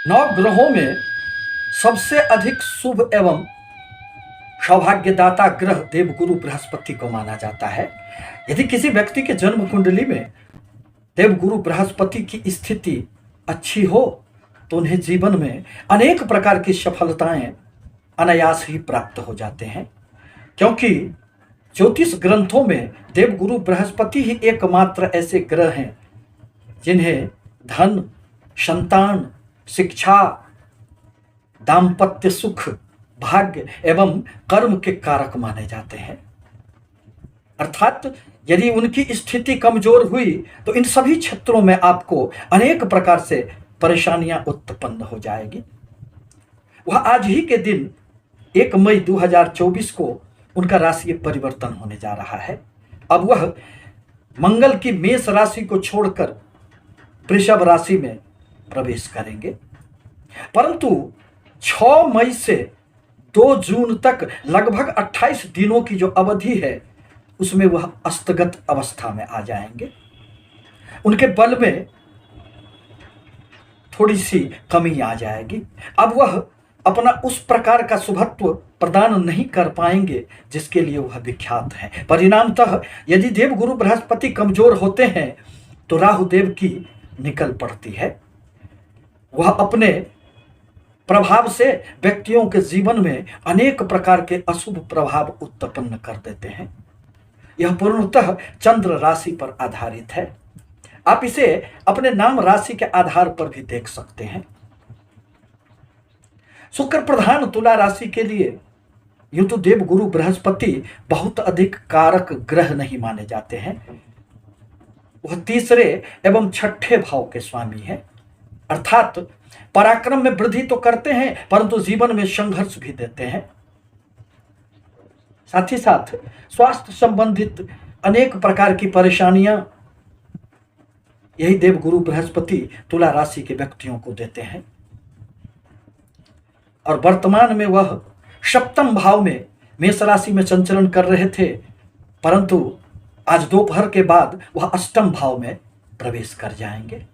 नौ ग्रहों में सबसे अधिक शुभ एवं सौभाग्यदाता ग्रह देवगुरु बृहस्पति को माना जाता है। यदि किसी व्यक्ति के जन्म कुंडली में देवगुरु बृहस्पति की स्थिति अच्छी हो तो उन्हें जीवन में अनेक प्रकार की सफलताएं अनायास ही प्राप्त हो जाते हैं, क्योंकि ज्योतिष ग्रंथों में देवगुरु बृहस्पति ही एकमात्र ऐसे ग्रह हैं जिन्हें धन, संतान, शिक्षा, दाम्पत्य सुख, भाग्य एवं कर्म के कारक माने जाते हैं। अर्थात यदि उनकी स्थिति कमजोर हुई तो इन सभी क्षेत्रों में आपको अनेक प्रकार से परेशानियां उत्पन्न हो जाएगी। वह आज ही के दिन 1 मई 2024 को उनका राशि परिवर्तन होने जा रहा है। अब वह मंगल की मेष राशि को छोड़कर वृषभ राशि में प्रवेश करेंगे, परंतु 6 मई से 2 जून तक लगभग 28 दिनों की जो अवधि है उसमें वह अस्तगत अवस्था में आ जाएंगे। उनके बल में थोड़ी सी कमी आ जाएगी। अब वह अपना उस प्रकार का शुभत्व प्रदान नहीं कर पाएंगे जिसके लिए वह विख्यात हैं। परिणामतः यदि देवगुरु बृहस्पति कमजोर होते हैं तो राहु देव की निकल पड़ती है। वह अपने प्रभाव से व्यक्तियों के जीवन में अनेक प्रकार के अशुभ प्रभाव उत्पन्न कर देते हैं। यह पूर्णतः चंद्र राशि पर आधारित है। आप इसे अपने नाम राशि के आधार पर भी देख सकते हैं। शुक्र प्रधान तुला राशि के लिए यूं तो देवगुरु बृहस्पति बहुत अधिक कारक ग्रह नहीं माने जाते हैं। वह तीसरे एवं छठे भाव के स्वामी हैं, अर्थात पराक्रम में वृद्धि तो करते हैं परंतु जीवन में संघर्ष भी देते हैं। साथ ही साथ स्वास्थ्य संबंधित अनेक प्रकार की परेशानियां यही देवगुरु बृहस्पति तुला राशि के व्यक्तियों को देते हैं। और वर्तमान में वह सप्तम भाव में मेष राशि में संचरण कर रहे थे, परंतु आज दोपहर के बाद वह अष्टम भाव में प्रवेश कर जाएंगे।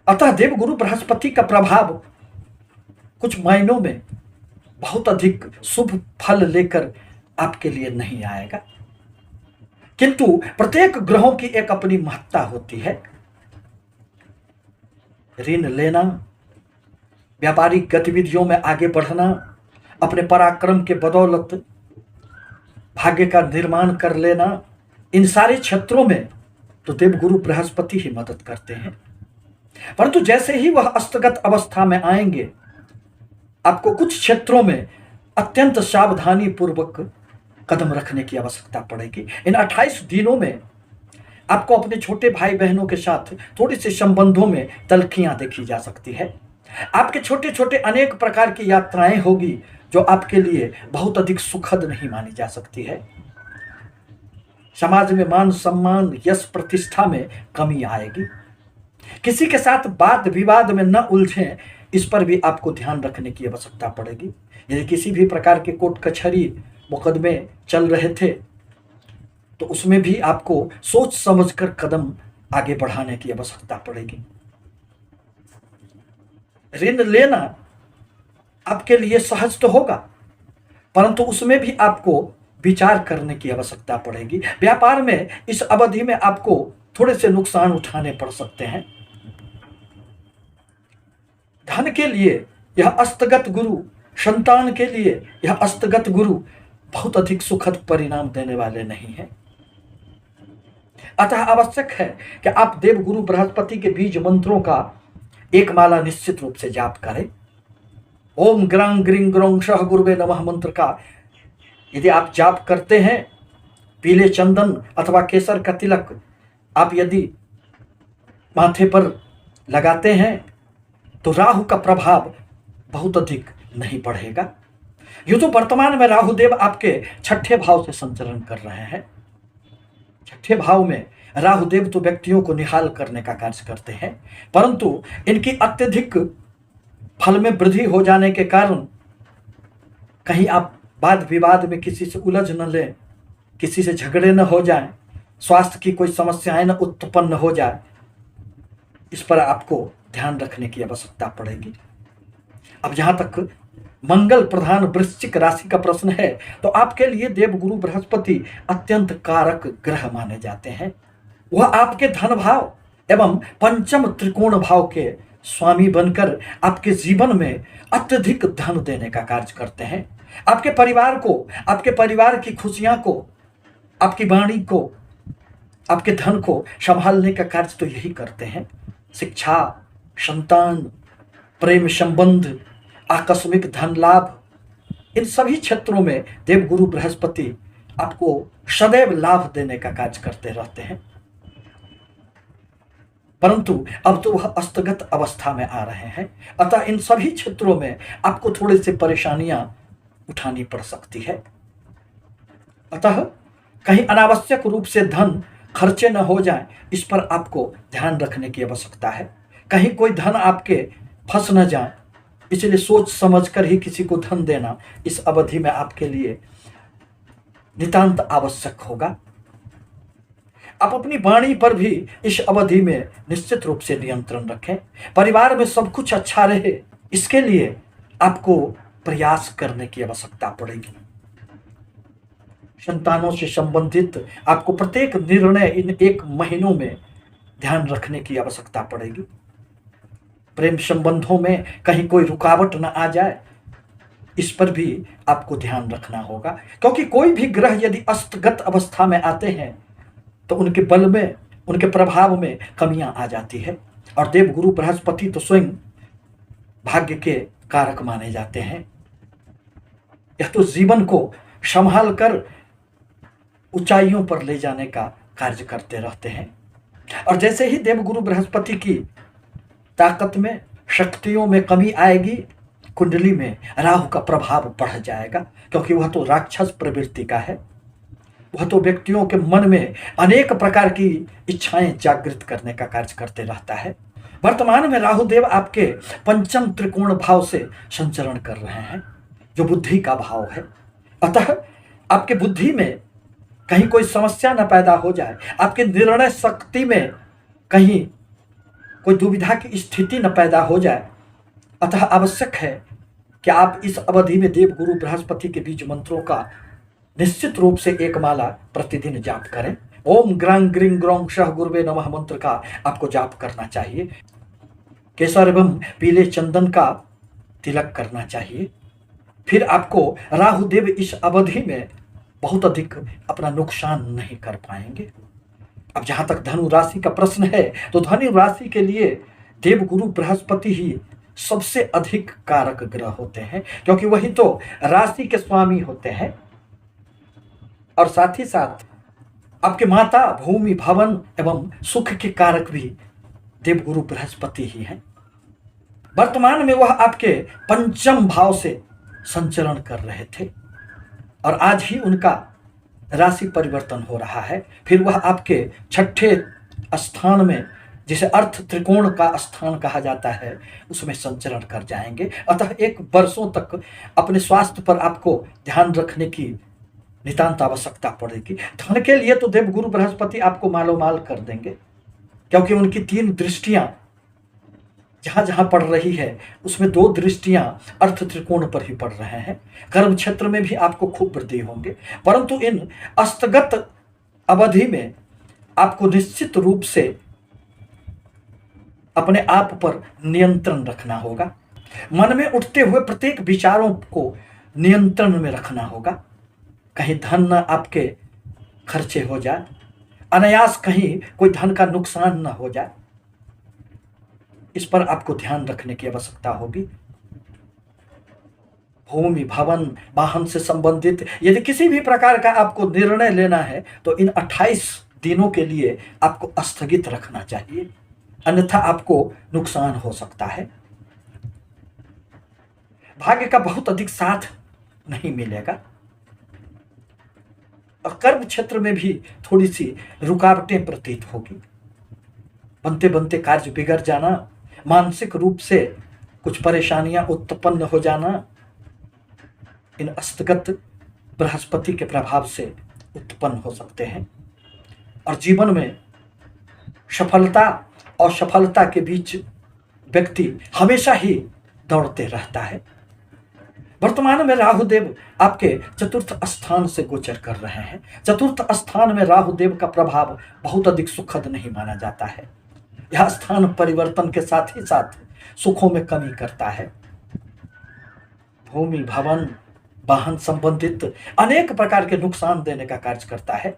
अतः देवगुरु बृहस्पति का प्रभाव कुछ महीनों में बहुत अधिक शुभ फल लेकर आपके लिए नहीं आएगा, किंतु प्रत्येक ग्रहों की एक अपनी महत्ता होती है। ऋण लेना, व्यापारिक गतिविधियों में आगे बढ़ना, अपने पराक्रम के बदौलत भाग्य का निर्माण कर लेना, इन सारे क्षेत्रों में तो देवगुरु बृहस्पति ही मदद करते हैं। परंतु जैसे ही वह अस्तगत अवस्था में आएंगे आपको कुछ क्षेत्रों में अत्यंत सावधानी पूर्वक कदम रखने की आवश्यकता पड़ेगी। इन 28 दिनों में आपको अपने छोटे भाई बहनों के साथ थोड़ी सी संबंधों में तल्खियां देखी जा सकती है। आपके छोटे छोटे अनेक प्रकार की यात्राएं होगी जो आपके लिए बहुत अधिक सुखद नहीं मानी जा सकती है। समाज में मान सम्मान, यश, प्रतिष्ठा में कमी आएगी। किसी के साथ वाद विवाद में न उलझें, इस पर भी आपको ध्यान रखने की आवश्यकता पड़ेगी। यदि किसी भी प्रकार के कोर्ट कचहरी मुकदमे चल रहे थे तो उसमें भी आपको सोच समझकर कदम आगे बढ़ाने की आवश्यकता पड़ेगी। ऋण लेना आपके लिए सहज तो होगा, परंतु उसमें भी आपको विचार करने की आवश्यकता पड़ेगी। व्यापार में इस अवधि में आपको थोड़े से नुकसान उठाने पड़ सकते हैं। धन के लिए यह अस्तगत गुरु, संतान के लिए यह अस्तगत गुरु बहुत अधिक सुखद परिणाम देने वाले नहीं हैं। अतः आवश्यक है कि आप देवगुरु बृहस्पति के बीज मंत्रों का एक माला निश्चित रूप से जाप करें। ओम ग्रां ग्रीं ग्रौं सह गुरुवे नमः मंत्र का यदि आप जाप करते हैं, पीले चंदन अथवा केसर का तिलक आप यदि माथे पर लगाते हैं तो राहु का प्रभाव बहुत अधिक नहीं बढ़ेगा। यूं तो वर्तमान में राहुदेव आपके छठे भाव से संचरण कर रहे हैं। छठे भाव में राहुदेव तो व्यक्तियों को निहाल करने का कार्य करते हैं, परंतु इनकी अत्यधिक फल में वृद्धि हो जाने के कारण कहीं आप वाद विवाद में किसी से उलझ न लें, किसी से झगड़े न हो जाएं, स्वास्थ्य की कोई समस्याएं न उत्पन्न हो जाए, इस पर आपको ध्यान रखने की आवश्यकता पड़ेगी। अब जहां तक मंगल प्रधान वृश्चिक राशि का प्रश्न है, तो आपके लिए देवगुरु बृहस्पति अत्यंत कारक ग्रह माने जाते हैं। वह आपके धन भाव एवं पंचम त्रिकोण भाव के स्वामी बनकर आपके जीवन में अत्यधिक धन देने का कार्य करते हैं। आपके परिवार को, आपके परिवार की खुशियां को, आपकी वाणी को, आपके धन को संभालने का कार्य तो यही करते हैं। शिक्षा, संतान, प्रेम संबंध, आकस्मिक धन लाभ, इन सभी क्षेत्रों में देवगुरु बृहस्पति आपको सदैव लाभ देने का कार्य करते रहते हैं। परंतु अब तो वह अस्तगत अवस्था में आ रहे हैं, अतः इन सभी क्षेत्रों में आपको थोड़ी सी परेशानियां उठानी पड़ सकती है। अतः कहीं अनावश्यक रूप से धन खर्चे न हो जाए, इस पर आपको ध्यान रखने की आवश्यकता है। कहीं कोई धन आपके फंस न जाए, इसलिए सोच समझकर ही किसी को धन देना इस अवधि में आपके लिए नितांत आवश्यक होगा। आप अपनी वाणी पर भी इस अवधि में निश्चित रूप से नियंत्रण रखें। परिवार में सब कुछ अच्छा रहे, इसके लिए आपको प्रयास करने की आवश्यकता पड़ेगी। संतानों से संबंधित आपको प्रत्येक निर्णय इन 1 महीनों में ध्यान रखने की आवश्यकता पड़ेगी। प्रेम संबंधों में कहीं कोई रुकावट न आ जाए, इस पर भी आपको ध्यान रखना होगा, क्योंकि कोई भी ग्रह यदि अस्तगत अवस्था में आते हैं तो उनके बल में, उनके प्रभाव में कमियां आ जाती है। और देवगुरु बृहस्पति तो स्वयं भाग्य के कारक माने जाते हैं। यह तो जीवन को संभाल कर ऊंचाइयों पर ले जाने का कार्य करते रहते हैं। और जैसे ही देवगुरु बृहस्पति की ताकत में, शक्तियों में कमी आएगी, कुंडली में राहु का प्रभाव बढ़ जाएगा, क्योंकि वह तो राक्षस प्रवृत्ति का है। वह तो व्यक्तियों के मन में अनेक प्रकार की इच्छाएं जागृत करने का कार्य करते रहता है। वर्तमान में राहुदेव आपके पंचम त्रिकोण भाव से संचरण कर रहे हैं, जो बुद्धि का भाव है। अतः आपके बुद्धि में कहीं कोई समस्या न पैदा हो जाए, आपके निर्णय शक्ति में कहीं कोई दुविधा की स्थिति न पैदा हो जाए। अतः आवश्यक है कि आप इस अवधि में देवगुरु बृहस्पति के बीज मंत्रों का निश्चित रूप से 1 माला प्रतिदिन जाप करें। ओम ग्रांग ग्रिंग ग्रोंग शह गुरुवे नमः मंत्र का आपको जाप करना चाहिए। केसर एवं पीले चंदन का तिलक करना चाहिए। फिर आपको राहुदेव इस अवधि में बहुत अधिक अपना नुकसान नहीं कर पाएंगे। अब जहां तक धनु राशि का प्रश्न है, तो धनु राशि के लिए देवगुरु बृहस्पति ही सबसे अधिक कारक ग्रह होते हैं, क्योंकि वही तो राशि के स्वामी होते हैं। और साथ ही साथ आपके माता, भूमि, भवन एवं सुख के कारक भी देवगुरु बृहस्पति ही हैं। वर्तमान में वह आपके पंचम भाव से संचरण कर रहे थे और आज ही उनका राशि परिवर्तन हो रहा है। फिर वह आपके 6ठे स्थान में, जिसे अर्थ त्रिकोण का स्थान कहा जाता है, उसमें संचरण कर जाएंगे। अतः 1 वर्षों तक अपने स्वास्थ्य पर आपको ध्यान रखने की नितांत आवश्यकता पड़ेगी। धन के लिए तो देवगुरु बृहस्पति आपको मालोमाल कर देंगे, क्योंकि उनकी 3 दृष्टियां जहां जहां पड़ रही है, उसमें 2 दृष्टियां अर्थ त्रिकोण पर ही पड़ रहे हैं। कर्म क्षेत्र में भी आपको खूब वृद्धि होंगे, परंतु इन अस्तगत अवधि में आपको निश्चित रूप से अपने आप पर नियंत्रण रखना होगा। मन में उठते हुए प्रत्येक विचारों को नियंत्रण में रखना होगा। कहीं धन न आपके खर्चे हो जाए, अनायास कहीं कोई धन का नुकसान न हो जाए, इस पर आपको ध्यान रखने की आवश्यकता होगी। भूमि, भवन, वाहन से संबंधित यदि किसी भी प्रकार का आपको निर्णय लेना है, तो इन 28 दिनों के लिए आपको स्थगित रखना चाहिए, अन्यथा आपको नुकसान हो सकता है। भाग्य का बहुत अधिक साथ नहीं मिलेगा और कर्म क्षेत्र में भी थोड़ी सी रुकावटें प्रतीत होगी। बनते बनते कार्य बिगड़ जाना, मानसिक रूप से कुछ परेशानियां उत्पन्न हो जाना, इन अस्तगत बृहस्पति के प्रभाव से उत्पन्न हो सकते हैं। और जीवन में सफलता और सफलता के बीच व्यक्ति हमेशा ही दौड़ते रहता है। वर्तमान में राहुदेव आपके चतुर्थ स्थान से गोचर कर रहे हैं। चतुर्थ स्थान में राहुदेव का प्रभाव बहुत अधिक सुखद नहीं माना जाता है। यह स्थान परिवर्तन के साथ ही साथ सुखों में कमी करता है। भूमि, भवन, वाहन संबंधित अनेक प्रकार के नुकसान देने का कार्य करता है।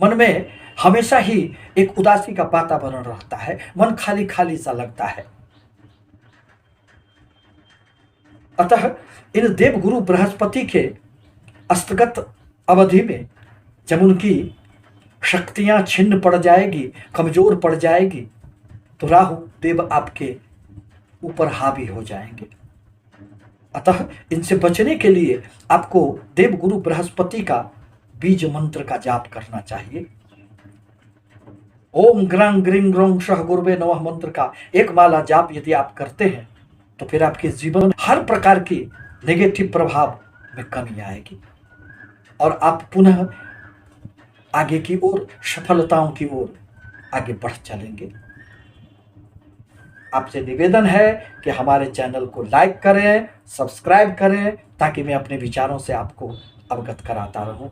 मन में हमेशा ही एक उदासी का वातावरण रहता है। मन खाली खाली सा लगता है। अतः इन देवगुरु बृहस्पति के अस्तगत अवधि में जब उनकी शक्तियां छिन्न पड़ जाएगी, कमजोर पड़ जाएगी, तो राहु देव आपके ऊपर हावी हो जाएंगे। अतः इनसे बचने के लिए आपको देवगुरु बृहस्पति का बीज मंत्र का जाप करना चाहिए। ओम ग्रां ग्रीं ग्रों शह गुरुवे नमः मंत्र का एक माला जाप यदि आप करते हैं तो फिर आपके जीवन में हर प्रकार की नेगेटिव प्रभाव में कमी आएगी और आप पुनः आगे की ओर, सफलताओं की ओर आगे बढ़ चलेंगे। आपसे निवेदन है कि हमारे चैनल को लाइक करें, सब्सक्राइब करें, ताकि मैं अपने विचारों से आपको अवगत कराता रहूं।